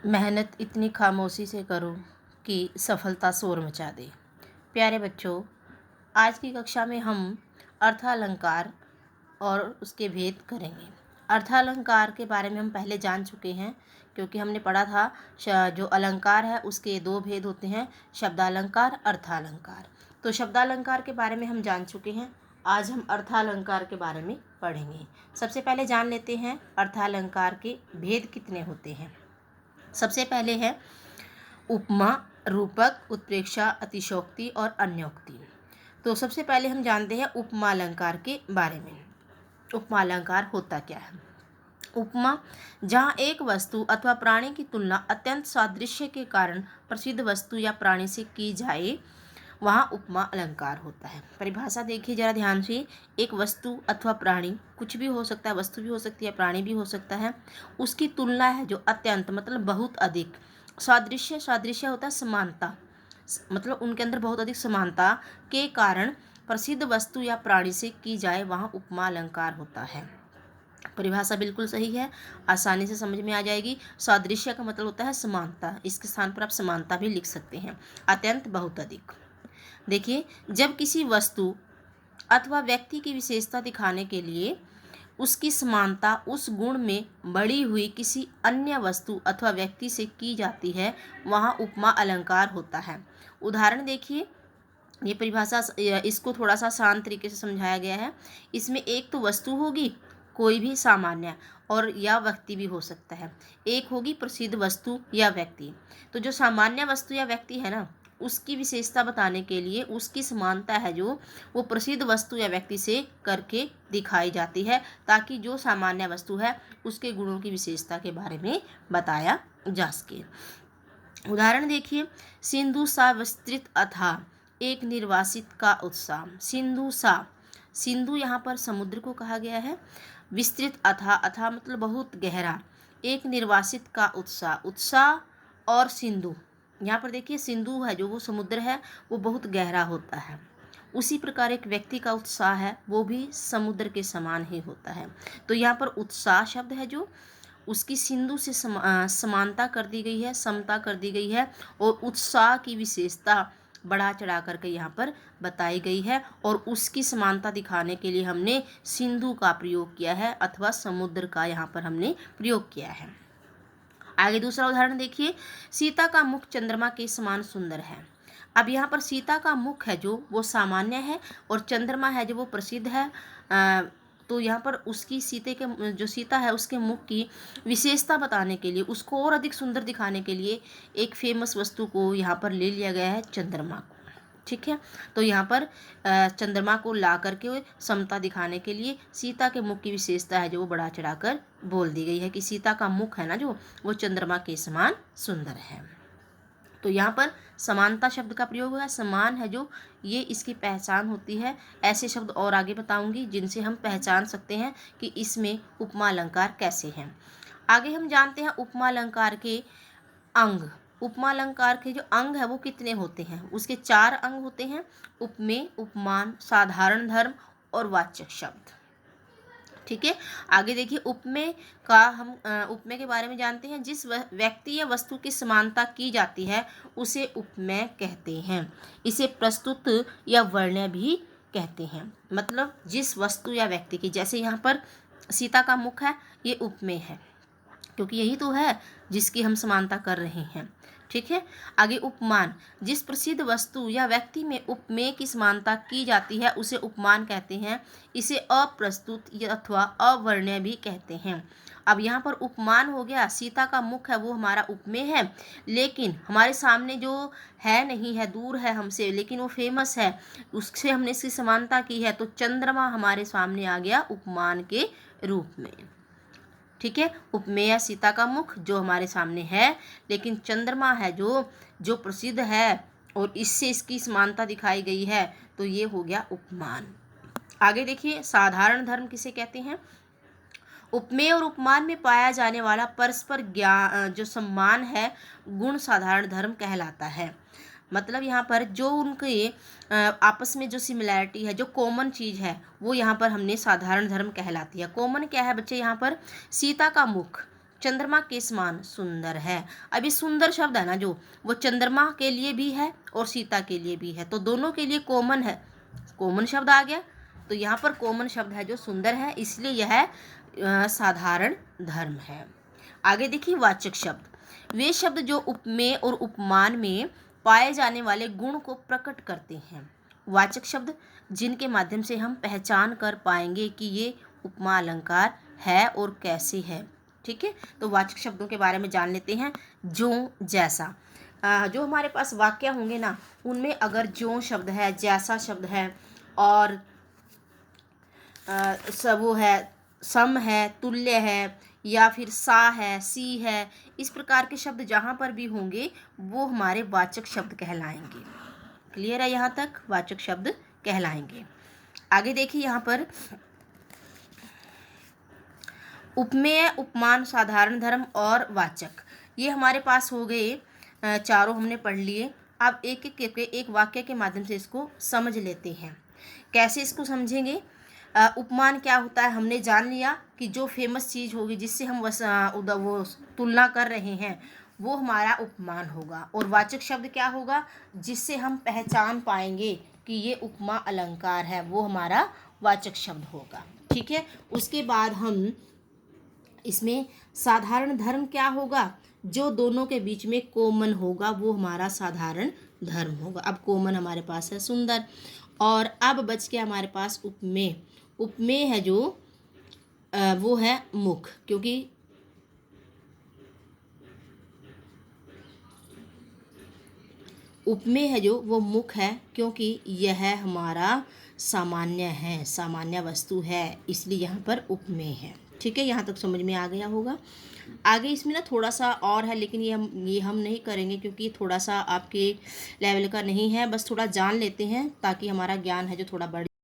मेहनत इतनी खामोशी से करो कि सफलता शोर मचा दे। प्यारे बच्चों, आज की कक्षा में हम अर्थालंकार और उसके भेद करेंगे। अर्थालंकार के बारे में हम पहले जान चुके हैं, क्योंकि हमने पढ़ा था जो अलंकार है उसके दो भेद होते हैं, शब्दालंकार, अर्थालंकार। तो शब्दालंकार के बारे में हम जान चुके हैं। आज हम अर्थालंकार के बारे में पढ़ेंगे। सबसे पहले जान लेते हैं अर्थालंकार के भेद कितने होते हैं। सबसे पहले है उपमा, रूपक, उत्प्रेक्षा, अतिशयोक्ति और अन्योक्ति। तो सबसे पहले हम जानते हैं उपमा अलंकार के बारे में। उपमा अलंकार होता क्या है? उपमा, जहाँ एक वस्तु अथवा प्राणी की तुलना अत्यंत सादृश्य के कारण प्रसिद्ध वस्तु या प्राणी से की जाए, वहाँ उपमा अलंकार होता है। परिभाषा देखिए जरा ध्यान से। एक वस्तु अथवा प्राणी, कुछ भी हो सकता है, वस्तु भी हो सकती है, प्राणी भी हो सकता है, उसकी तुलना है जो अत्यंत मतलब बहुत अधिक, सादृश्य, सादृश्य होता है समानता, मतलब उनके अंदर बहुत अधिक समानता के कारण प्रसिद्ध वस्तु या प्राणी से की जाए, वहाँ उपमा अलंकार होता है। परिभाषा बिल्कुल सही है, आसानी से समझ में आ जाएगी। सादृश्य का मतलब होता है समानता, इसके स्थान पर आप समानता भी लिख सकते हैं। अत्यंत, बहुत अधिक। देखिए, जब किसी वस्तु अथवा व्यक्ति की विशेषता दिखाने के लिए उसकी समानता उस गुण में बढ़ी हुई किसी अन्य वस्तु अथवा व्यक्ति से की जाती है, वहाँ उपमा अलंकार होता है। उदाहरण देखिए, ये परिभाषा, इसको थोड़ा सा आसान तरीके से समझाया गया है। इसमें एक तो वस्तु होगी कोई भी सामान्य, और या व्यक्ति भी हो सकता है। एक होगी प्रसिद्ध वस्तु या व्यक्ति। तो जो सामान्य वस्तु या व्यक्ति है ना, उसकी विशेषता बताने के लिए उसकी समानता है जो वो प्रसिद्ध वस्तु या व्यक्ति से करके दिखाई जाती है, ताकि जो सामान्य वस्तु है उसके गुणों की विशेषता के बारे में बताया जा सके। उदाहरण देखिए, सिंधु सा विस्तृत अथाह, एक निर्वासित का उत्साह। सिंधु सा, सिंधु यहाँ पर समुद्र को कहा गया है। विस्तृत अथाह, अथाह मतलब बहुत गहरा। एक निर्वासित का उत्साह, उत्साह और सिंधु, यहाँ पर देखिए सिंधु है जो वो समुद्र है, वो बहुत गहरा होता है। उसी प्रकार एक व्यक्ति का उत्साह है, वो भी समुद्र के समान ही होता है। तो यहाँ पर उत्साह शब्द है जो उसकी सिंधु से समानता कर दी गई है, समता कर दी गई है, और उत्साह की विशेषता बढ़ा चढ़ा करके यहाँ पर बताई गई है, और उसकी समानता दिखाने के लिए हमने सिंधु का प्रयोग किया है, अथवा समुद्र का यहाँ पर हमने प्रयोग किया है। आगे दूसरा उदाहरण देखिए, सीता का मुख चंद्रमा के समान सुंदर है। अब यहाँ पर सीता का मुख है जो वो सामान्य है, और चंद्रमा है जो वो प्रसिद्ध है। तो यहाँ पर उसकी सीते के जो सीता है उसके मुख की विशेषता बताने के लिए, उसको और अधिक सुंदर दिखाने के लिए एक फेमस वस्तु को यहाँ पर ले लिया गया है, चंद्रमा को। ठीक है, तो यहाँ पर चंद्रमा को ला करके समता दिखाने के लिए सीता के मुख की विशेषता है जो वो बढ़ा चढ़ाकर बोल दी गई है कि सीता का मुख है ना जो वो चंद्रमा के समान सुंदर है। तो यहाँ पर समानता शब्द का प्रयोग हुआ है, समान है जो, ये इसकी पहचान होती है। ऐसे शब्द और आगे बताऊंगी जिनसे हम पहचान सकते हैं कि इसमें उपमा अलंकार कैसे हैं। आगे हम जानते हैं उपमा अलंकार के अंग। उपमा अलंकार के जो अंग है वो कितने होते हैं? उसके 4 अंग होते हैं, उपमेय, उपमान, साधारण धर्म और वाचक शब्द। ठीक है, आगे देखिए, उपमेय का हम उपमेय के बारे में जानते हैं। जिस व्यक्ति या वस्तु की समानता की जाती है उसे उपमेय कहते हैं। इसे प्रस्तुत या वर्ण्य भी कहते हैं। मतलब जिस वस्तु या व्यक्ति की, जैसे यहाँ पर सीता का मुख है, ये उपमेय है, क्योंकि यही तो है जिसकी हम समानता कर रहे हैं। ठीक है, आगे उपमान, जिस प्रसिद्ध वस्तु या व्यक्ति में उपमेय की समानता की जाती है उसे उपमान कहते हैं। इसे अप्रस्तुत अथवा अवर्ण्य भी कहते हैं। अब यहाँ पर उपमान हो गया, सीता का मुख है वो हमारा उपमेय है, लेकिन हमारे सामने जो है नहीं है, दूर है हमसे, लेकिन वो फेमस है, उससे हमने इसकी समानता की है, तो चंद्रमा हमारे सामने आ गया उपमान के रूप में। ठीक है, उपमेय सीता का मुख जो हमारे सामने है, लेकिन चंद्रमा है जो जो प्रसिद्ध है और इससे इसकी समानता दिखाई गई है, तो ये हो गया उपमान। आगे देखिए, साधारण धर्म किसे कहते हैं? उपमेय और उपमान में पाया जाने वाला परस्पर ज्ञान जो सम्मान है, गुण साधारण धर्म कहलाता है। मतलब यहाँ पर जो उनके आपस में जो सिमिलैरिटी है, जो कॉमन चीज़ है, वो यहाँ पर हमने साधारण धर्म कहलाती है। कॉमन क्या है बच्चे? यहाँ पर सीता का मुख, चंद्रमा के समान सुंदर है। अब ये सुंदर शब्द है ना जो, वो चंद्रमा के लिए भी है और सीता के लिए भी है, तो दोनों के लिए कॉमन है, कॉमन शब्द आ गया। तो यहाँ पर कॉमन शब्द है जो सुंदर है, इसलिए यह साधारण धर्म है। आगे देखिए वाचक शब्द। वे शब्द जो उपमेय और उपमान में पाए जाने वाले गुण को प्रकट करते हैं। वाचक शब्द जिनके माध्यम से हम पहचान कर पाएंगे कि ये उपमा अलंकार है और कैसे है। ठीक है, तो वाचक शब्दों के बारे में जान लेते हैं। जो, जैसा, जो हमारे पास वाक्य होंगे ना, उनमें अगर जो शब्द है, जैसा शब्द है और सब वो है, सम है, तुल्य है, या फिर सा है, सी है, इस प्रकार के शब्द जहाँ पर भी होंगे वो हमारे वाचक शब्द कहलाएंगे। क्लियर है, यहाँ तक वाचक शब्द कहलाएंगे। आगे देखिए यहाँ पर उपमेय, उपमान, साधारण धर्म और वाचक, ये हमारे पास हो गए, चारों हमने पढ़ लिए। अब एक एक करके एक वाक्य के माध्यम से इसको समझ लेते हैं। कैसे इसको समझेंगे? उपमान क्या होता है हमने जान लिया कि जो फेमस चीज़ होगी जिससे हम वो तुलना कर रहे हैं वो हमारा उपमान होगा। और वाचक शब्द क्या होगा? जिससे हम पहचान पाएंगे कि ये उपमा अलंकार है, वो हमारा वाचक शब्द होगा। ठीक है, उसके बाद हम इसमें साधारण धर्म क्या होगा? जो दोनों के बीच में कॉमन होगा वो हमारा साधारण धर्म होगा। अब कॉमन हमारे पास है सुंदर, और अब बच गया हमारे पास उपमेय। उपमेय है जो वो है मुख, क्योंकि उपमेय है जो वो मुख है, क्योंकि यह हमारा सामान्य है, सामान्य वस्तु है, इसलिए यहाँ पर उपमेय है। ठीक है, यहाँ तक समझ में आ गया होगा। आगे इसमें ना थोड़ा सा और है, लेकिन ये हम नहीं करेंगे क्योंकि ये थोड़ा सा आपके लेवल का नहीं है। बस थोड़ा जान लेते हैं ताकि हमारा ज्ञान है जो थोड़ा बढ़